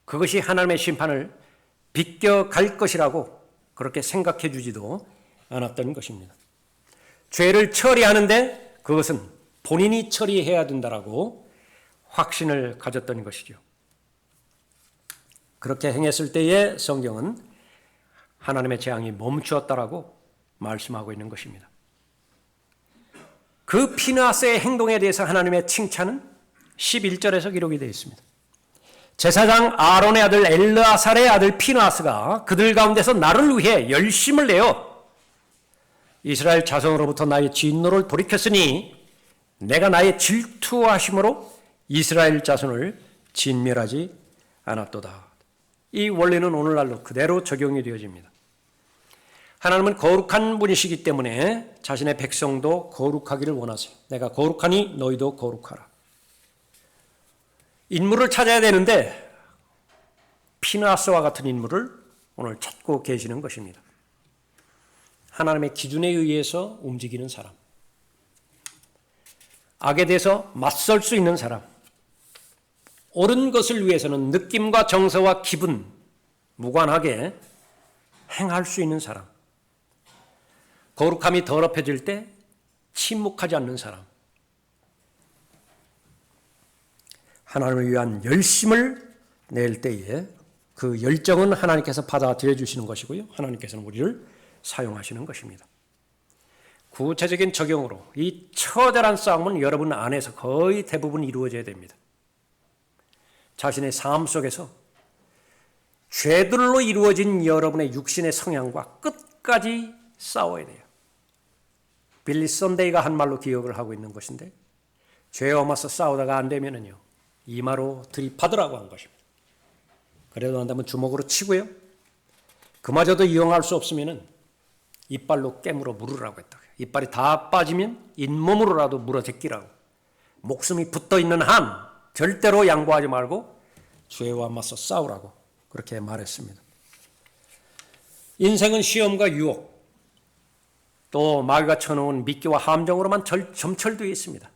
그것이 하나님의 심판을 비껴갈 것이라고 그렇게 생각해 주지도 않았던 것입니다. 죄를 처리하는데 그것은 본인이 처리해야 된다라고 확신을 가졌던 것이죠. 그렇게 행했을 때에 성경은 하나님의 재앙이 멈추었다라고 말씀하고 있는 것입니다. 그 피느하스의 행동에 대해서 하나님의 칭찬은 11절에서 기록이 되어 있습니다. 제사장 아론의 아들 엘르아살의 아들 피느하스가 그들 가운데서 나를 위해 열심을 내어 이스라엘 자손으로부터 나의 진노를 돌이켰으니 내가 나의 질투하심으로 이스라엘 자손을 진멸하지 않았도다. 이 원리는 오늘날로 그대로 적용이 되어집니다. 하나님은 거룩한 분이시기 때문에 자신의 백성도 거룩하기를 원하세요. 내가 거룩하니 너희도 거룩하라. 인물을 찾아야 되는데 피느하스와 같은 인물을 오늘 찾고 계시는 것입니다. 하나님의 기준에 의해서 움직이는 사람, 악에 대해서 맞설 수 있는 사람, 옳은 것을 위해서는 느낌과 정서와 기분 무관하게 행할 수 있는 사람, 거룩함이 더럽혀질 때 침묵하지 않는 사람, 하나님을 위한 열심을 낼 때에 그 열정은 하나님께서 받아들여 주시는 것이고요. 하나님께서는 우리를 사용하시는 것입니다. 구체적인 적용으로 이 처절한 싸움은 여러분 안에서 거의 대부분 이루어져야 됩니다. 자신의 삶 속에서 죄들로 이루어진 여러분의 육신의 성향과 끝까지 싸워야 돼요. 빌리 선데이가 한 말로 기억을 하고 있는 것인데 죄와 맞서 싸우다가 안 되면은요 이마로 들이받으라고 한 것입니다. 그래도 한다면 주먹으로 치고요. 그마저도 이용할 수 없으면은 이빨로 깨물어 물으라고 했다. 이빨이 다 빠지면 잇몸으로라도 물어 제끼라고. 목숨이 붙어 있는 한 절대로 양보하지 말고 죄와 맞서 싸우라고 그렇게 말했습니다. 인생은 시험과 유혹, 또 마귀가 쳐놓은 미끼와 함정으로만 점철되어 있습니다.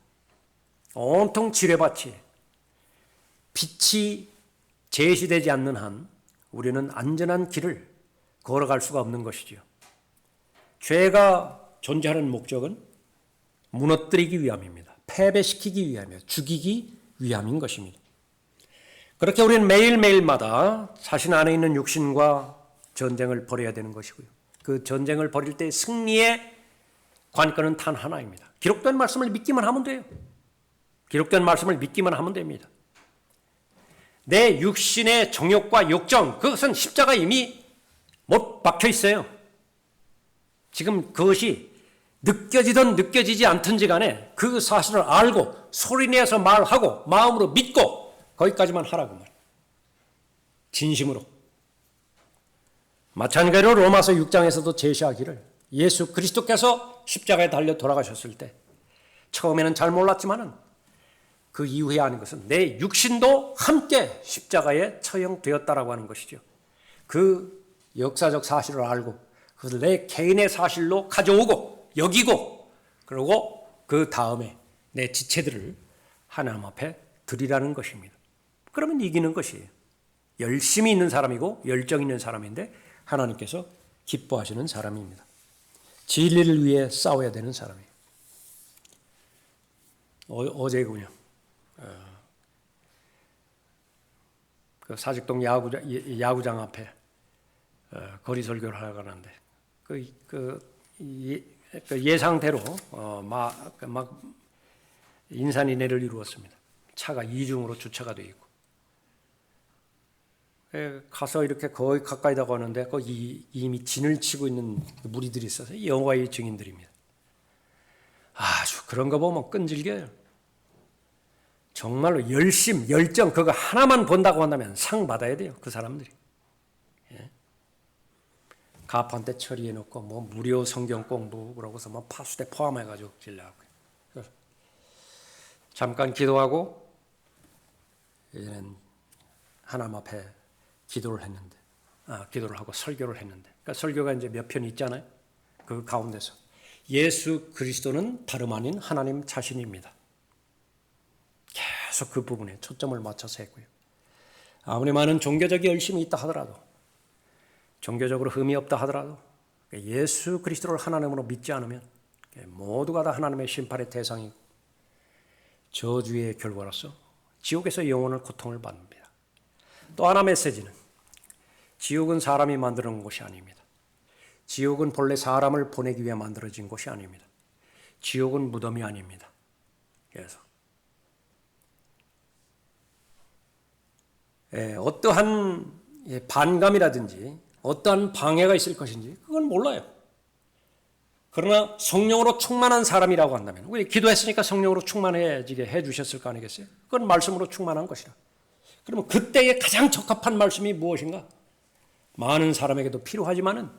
온통 지뢰밭이 빛이 제시되지 않는 한 우리는 안전한 길을 걸어갈 수가 없는 것이지요. 죄가 존재하는 목적은 무너뜨리기 위함입니다. 패배시키기 위함이에요. 죽이기 위함인 것입니다. 그렇게 우리는 매일매일마다 자신 안에 있는 육신과 전쟁을 벌여야 되는 것이고요. 그 전쟁을 벌일 때 승리의 관건은 단 하나입니다. 기록된 말씀을 믿기만 하면 돼요. 기록된 말씀을 믿기만 하면 됩니다. 내 육신의 정욕과 욕정, 그것은 십자가에 이미 못 박혀 있어요. 지금 그것이 느껴지든 느껴지지 않든지 간에 그 사실을 알고 소리내서 말하고 마음으로 믿고 거기까지만 하라고 말이에요. 진심으로. 마찬가지로 로마서 6장에서도 제시하기를 예수 그리스도께서 십자가에 달려 돌아가셨을 때 처음에는 잘 몰랐지만은 그 이후에 아는 것은 내 육신도 함께 십자가에 처형되었다라고 하는 것이죠. 그 역사적 사실을 알고 그것을 내 개인의 사실로 가져오고 여기고 그리고 그 다음에 내 지체들을 하나님 앞에 드리라는 것입니다. 그러면 이기는 것이에요. 열심히 있는 사람이고 열정 있는 사람인데 하나님께서 기뻐하시는 사람입니다. 진리를 위해 싸워야 되는 사람이에요. 어제군요. 그 사직동 야구장 앞에 거리 설교를 하러 가는데 예상대로 막 인산인해를 이루었습니다. 차가 이중으로 주차가 되어 있고 가서 이렇게 거의 가까이다 가는데 거기 이미 진을 치고 있는 무리들이 있어서 여호와의 증인들입니다. 아주 그런 거 보면 끈질겨요. 정말로 열정 그거 하나만 본다고 한다면 상 받아야 돼요. 그 사람들이. 가판대 처리해 놓고 뭐 무료 성경 공부 그러고서 뭐 파수대 포함해가지고 질러하고 잠깐 기도하고 이제는 하나님 앞에 기도를 하고 설교를 했는데 그러니까 설교가 이제 몇 편 있잖아요. 그 가운데서 예수 그리스도는 다름 아닌 하나님 자신입니다. 계속 그 부분에 초점을 맞춰서 했고요. 아무리 많은 종교적인 열심이 있다 하더라도 종교적으로 흠이 없다 하더라도 예수 그리스도를 하나님으로 믿지 않으면 모두가 다 하나님의 심판의 대상이고 저주의 결과로서 지옥에서 영원한 고통을 받습니다. 또 하나 메시지는 지옥은 사람이 만들어 놓은 곳이 아닙니다. 지옥은 본래 사람을 보내기 위해 만들어진 곳이 아닙니다. 지옥은 무덤이 아닙니다. 그래서 어떠한 반감이라든지 어떠한 방해가 있을 것인지 그건 몰라요. 그러나 성령으로 충만한 사람이라고 한다면 우리 기도했으니까 성령으로 충만해지게 해주셨을 거 아니겠어요? 그건 말씀으로 충만한 것이라. 그러면 그때에 가장 적합한 말씀이 무엇인가? 많은 사람에게도 필요하지만은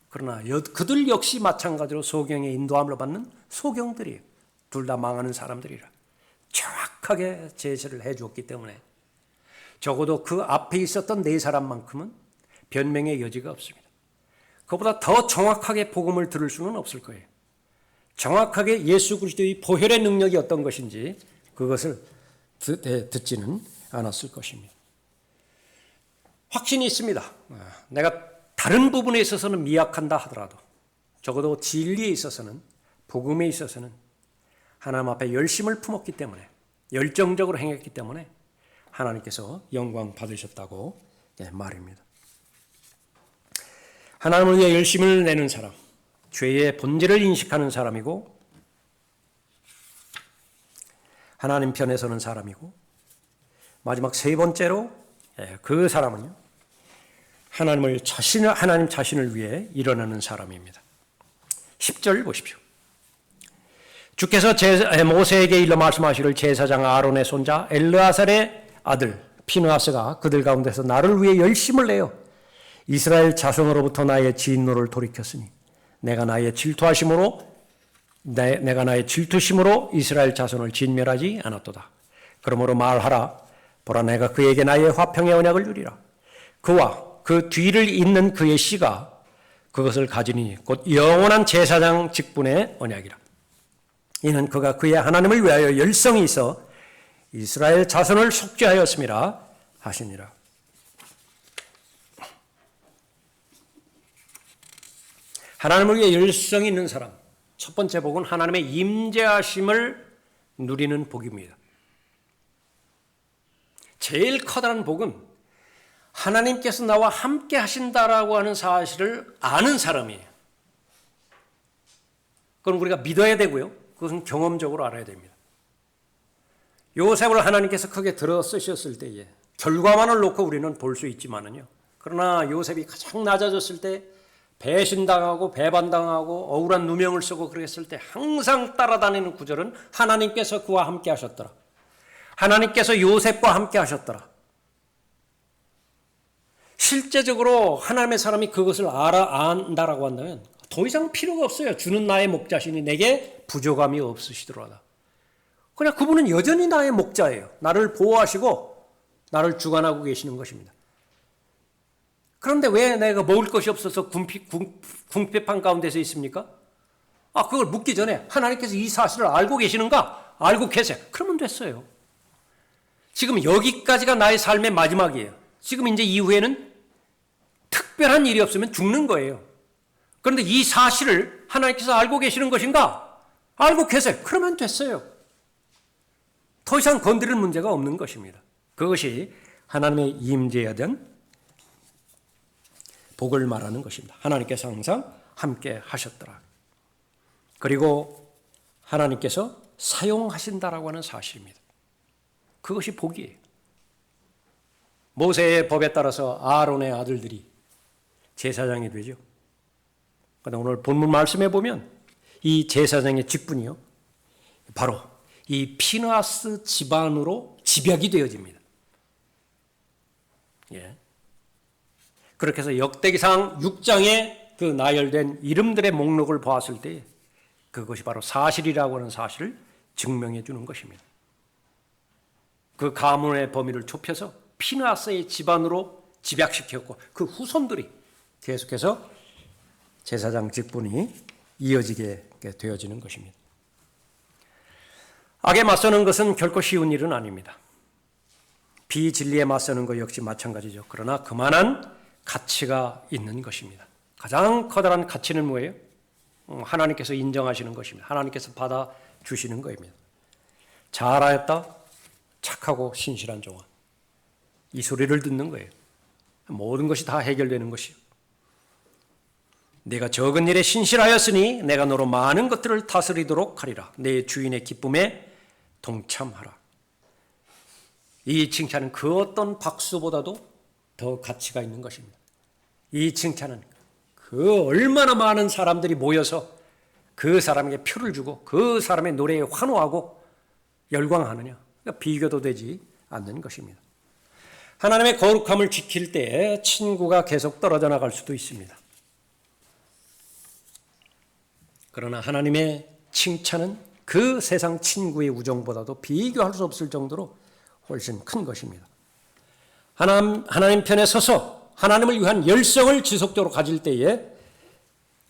그러나 그들 역시 마찬가지로 소경의 인도함을 받는 소경들이에요. 둘 다 망하는 사람들이라. 정확하게 제시를 해주었기 때문에 적어도 그 앞에 있었던 네 사람만큼은 변명의 여지가 없습니다. 그보다 더 정확하게 복음을 들을 수는 없을 거예요. 정확하게 예수 그리스도의 보혈의 능력이 어떤 것인지 그것을 듣지는 않았을 것입니다. 확신이 있습니다. 내가 다른 부분에 있어서는 미약한다 하더라도 적어도 진리에 있어서는 복음에 있어서는 하나님 앞에 열심을 품었기 때문에 열정적으로 행했기 때문에 하나님께서 영광 받으셨다고 말입니다. 하나님을 위해 열심을 내는 사람, 죄의 본질을 인식하는 사람이고 하나님 편에 서는 사람이고 마지막 세 번째로 그 사람은요 하나님 자신을 위해 일어나는 사람입니다. 10절 보십시오. 주께서 모세에게 일러 말씀하시기를 제사장 아론의 손자 엘르아살의 아들 피느하스가 그들 가운데서 나를 위해 열심을 내어 이스라엘 자손으로부터 나의 진노를 돌이켰으니 내가 나의 질투심으로 이스라엘 자손을 진멸하지 않았도다. 그러므로 말하라. 보라, 내가 그에게 나의 화평의 언약을 주리라. 그와 그 뒤를 잇는 그의 씨가 그것을 가지니 곧 영원한 제사장 직분의 언약이라. 이는 그가 그의 하나님을 위하여 열성이 있어 이스라엘 자손을 속죄하였음이라 하시니라. 하나님을 위해 열성이 있는 사람, 첫 번째 복은 하나님의 임재하심을 누리는 복입니다. 제일 커다란 복은 하나님께서 나와 함께 하신다라고 하는 사실을 아는 사람이에요. 그건 우리가 믿어야 되고요. 그것은 경험적으로 알아야 됩니다. 요셉을 하나님께서 크게 들어 쓰셨을 때에 결과만을 놓고 우리는 볼 수 있지만은요. 그러나 요셉이 가장 낮아졌을 때 배신당하고 배반당하고 억울한 누명을 쓰고 그랬을 때 항상 따라다니는 구절은 하나님께서 그와 함께 하셨더라. 하나님께서 요셉과 함께 하셨더라. 실제적으로 하나님의 사람이 그것을 안다라고 한다면 더 이상 필요가 없어요. 주는 나의 목자시니 내게 부족함이 없으시더라다. 그냥 그분은 여전히 나의 목자예요. 나를 보호하시고 나를 주관하고 계시는 것입니다. 그런데 왜 내가 먹을 것이 없어서 궁핍한 가운데서 있습니까? 그걸 묻기 전에 하나님께서 이 사실을 알고 계시는가? 알고 계세요. 그러면 됐어요. 지금 여기까지가 나의 삶의 마지막이에요. 지금 이제 이후에는 특별한 일이 없으면 죽는 거예요. 그런데 이 사실을 하나님께서 알고 계시는 것인가? 알고 계세요. 그러면 됐어요. 더 이상 건드릴 문제가 없는 것입니다. 그것이 하나님의 임재에 대한 복을 말하는 것입니다. 하나님께서 항상 함께 하셨더라. 그리고 하나님께서 사용하신다라고 하는 사실입니다. 그것이 복이에요. 모세의 법에 따라서 아론의 아들들이 제사장이 되죠. 그런데 오늘 본문 말씀에 보면 이 제사장의 직분이요. 바로 이 피느하스 집안으로 집약이 되어집니다. 예. 그렇게 해서 역대기상 6장에 그 나열된 이름들의 목록을 보았을 때 그것이 바로 사실이라고 하는 사실을 증명해 주는 것입니다. 그 가문의 범위를 좁혀서 피느하스의 집안으로 집약시켰고 그 후손들이 계속해서 제사장 직분이 이어지게 되어지는 것입니다. 악에 맞서는 것은 결코 쉬운 일은 아닙니다. 비진리에 맞서는 것 역시 마찬가지죠. 그러나 그만한 가치가 있는 것입니다. 가장 커다란 가치는 뭐예요? 하나님께서 인정하시는 것입니다. 하나님께서 받아주시는 것입니다. 잘하였다, 착하고 신실한 종아. 이 소리를 듣는 거예요. 모든 것이 다 해결되는 것이요. 내가 적은 일에 신실하였으니 내가 너로 많은 것들을 다스리도록 하리라. 내 주인의 기쁨에 동참하라. 이 칭찬은 그 어떤 박수보다도 더 가치가 있는 것입니다. 이 칭찬은 그 얼마나 많은 사람들이 모여서 그 사람에게 표를 주고 그 사람의 노래에 환호하고 열광하느냐. 그러니까 비교도 되지 않는 것입니다. 하나님의 거룩함을 지킬 때 친구가 계속 떨어져 나갈 수도 있습니다. 그러나 하나님의 칭찬은 그 세상 친구의 우정보다도 비교할 수 없을 정도로 훨씬 큰 것입니다. 하나님 편에 서서 하나님을 위한 열성을 지속적으로 가질 때에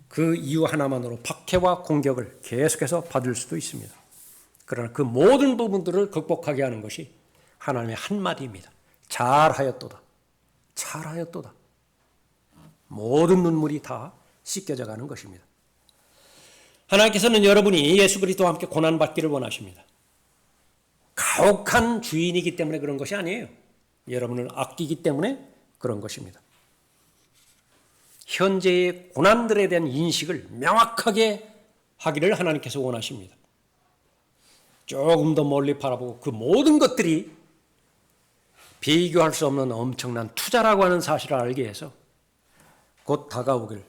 그 이유 하나만으로 박해와 공격을 계속해서 받을 수도 있습니다. 그러나 그 모든 부분들을 극복하게 하는 것이 하나님의 한마디입니다. 잘하였도다. 잘하였도다. 모든 눈물이 다 씻겨져 가는 것입니다. 하나님께서는 여러분이 예수 그리스도와 함께 고난받기를 원하십니다. 가혹한 주인이기 때문에 그런 것이 아니에요. 여러분을 아끼기 때문에 그런 것입니다. 현재의 고난들에 대한 인식을 명확하게 하기를 하나님께서 원하십니다. 조금 더 멀리 바라보고 그 모든 것들이 비교할 수 없는 엄청난 투자라고 하는 사실을 알게 해서 곧 다가오길,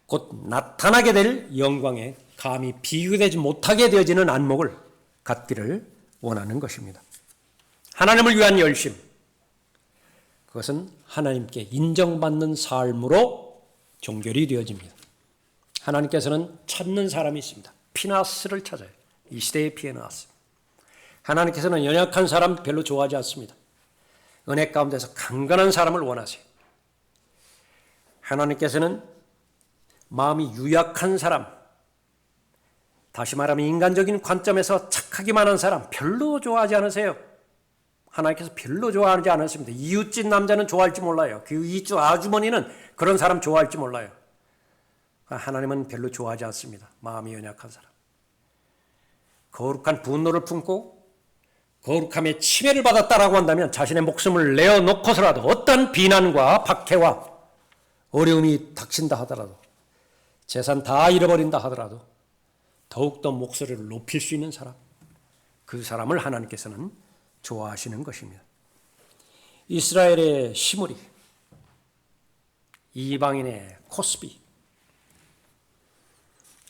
곧 나타나게 될 영광에 감히 비교되지 못하게 되어지는 안목을 갖기를 원하는 것입니다. 하나님을 위한 열심, 그것은 하나님께 인정받는 삶으로 종결이 되어집니다. 하나님께서는 찾는 사람이 있습니다. 피느하스를 찾아요. 이 시대의 피느하스. 하나님께서는 연약한 사람 별로 좋아하지 않습니다. 은혜 가운데서 강건한 사람을 원하세요. 하나님께서는 마음이 유약한 사람, 다시 말하면 인간적인 관점에서 착하기만 한 사람 별로 좋아하지 않으세요? 하나님께서 별로 좋아하지 않으십니다. 이웃집 남자는 좋아할지 몰라요. 그 이웃집 아주머니는 그런 사람 좋아할지 몰라요. 하나님은 별로 좋아하지 않습니다. 마음이 연약한 사람. 거룩한 분노를 품고 거룩함에 침해를 받았다라고 한다면 자신의 목숨을 내어놓고서라도 어떤 비난과 박해와 어려움이 닥친다 하더라도 재산 다 잃어버린다 하더라도 더욱더 목소리를 높일 수 있는 사람, 그 사람을 하나님께서는 좋아하시는 것입니다. 이스라엘의 시므리, 이방인의 코스비,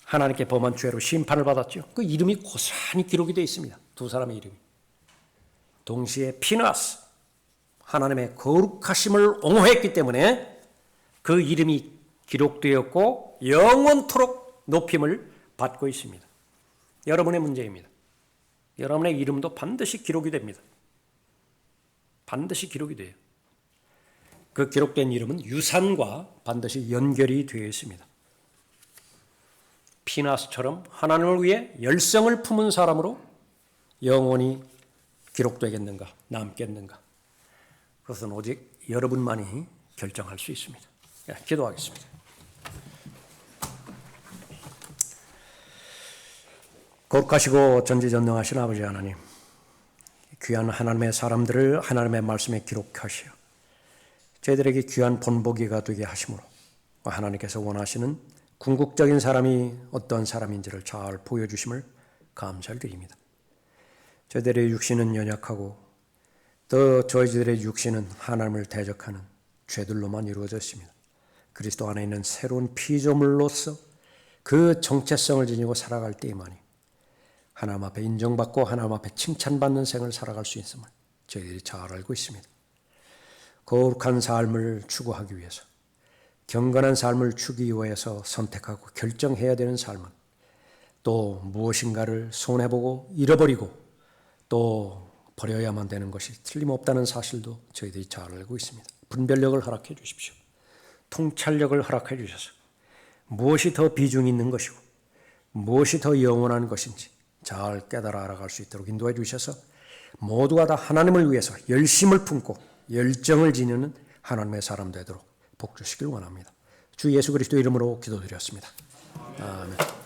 하나님께 범한 죄로 심판을 받았죠. 그 이름이 고스란히 기록이 되어 있습니다. 두 사람의 이름이. 동시에 피나스, 하나님의 거룩하심을 옹호했기 때문에 그 이름이 기록되었고 영원토록 높임을 받고 있습니다. 여러분의 문제입니다. 여러분의 이름도 반드시 기록이 됩니다. 반드시 기록이 돼요. 그 기록된 이름은 유산과 반드시 연결이 되어 있습니다. 피나스처럼 하나님을 위해 열성을 품은 사람으로 영원히 기록되겠는가, 남겠는가. 그것은 오직 여러분만이 결정할 수 있습니다. 기도하겠습니다. 거룩하시고 전지전능하신 아버지 하나님, 귀한 하나님의 사람들을 하나님의 말씀에 기록하시어 저희들에게 귀한 본보기가 되게 하심으로 하나님께서 원하시는 궁극적인 사람이 어떤 사람인지를 잘 보여주심을 감사를 드립니다. 저희들의 육신은 연약하고 또 저희들의 육신은 하나님을 대적하는 죄들로만 이루어졌습니다. 그리스도 안에 있는 새로운 피조물로서 그 정체성을 지니고 살아갈 때만이 하나님 앞에 인정받고 하나님 앞에 칭찬받는 생을 살아갈 수 있음을 저희들이 잘 알고 있습니다. 거룩한 삶을 추구하기 위해서, 경건한 삶을 추구하기 위해서 선택하고 결정해야 되는 삶은 또 무엇인가를 손해보고 잃어버리고 또 버려야만 되는 것이 틀림없다는 사실도 저희들이 잘 알고 있습니다. 분별력을 허락해 주십시오. 통찰력을 허락해 주셔서 무엇이 더 비중이 있는 것이고 무엇이 더 영원한 것인지 잘 깨달아 알아갈 수 있도록 인도해 주셔서 모두가 다 하나님을 위해서 열심을 품고 열정을 지니는 하나님의 사람 되도록 복 주시길 원합니다. 주 예수 그리스도 이름으로 기도드렸습니다. 아멘.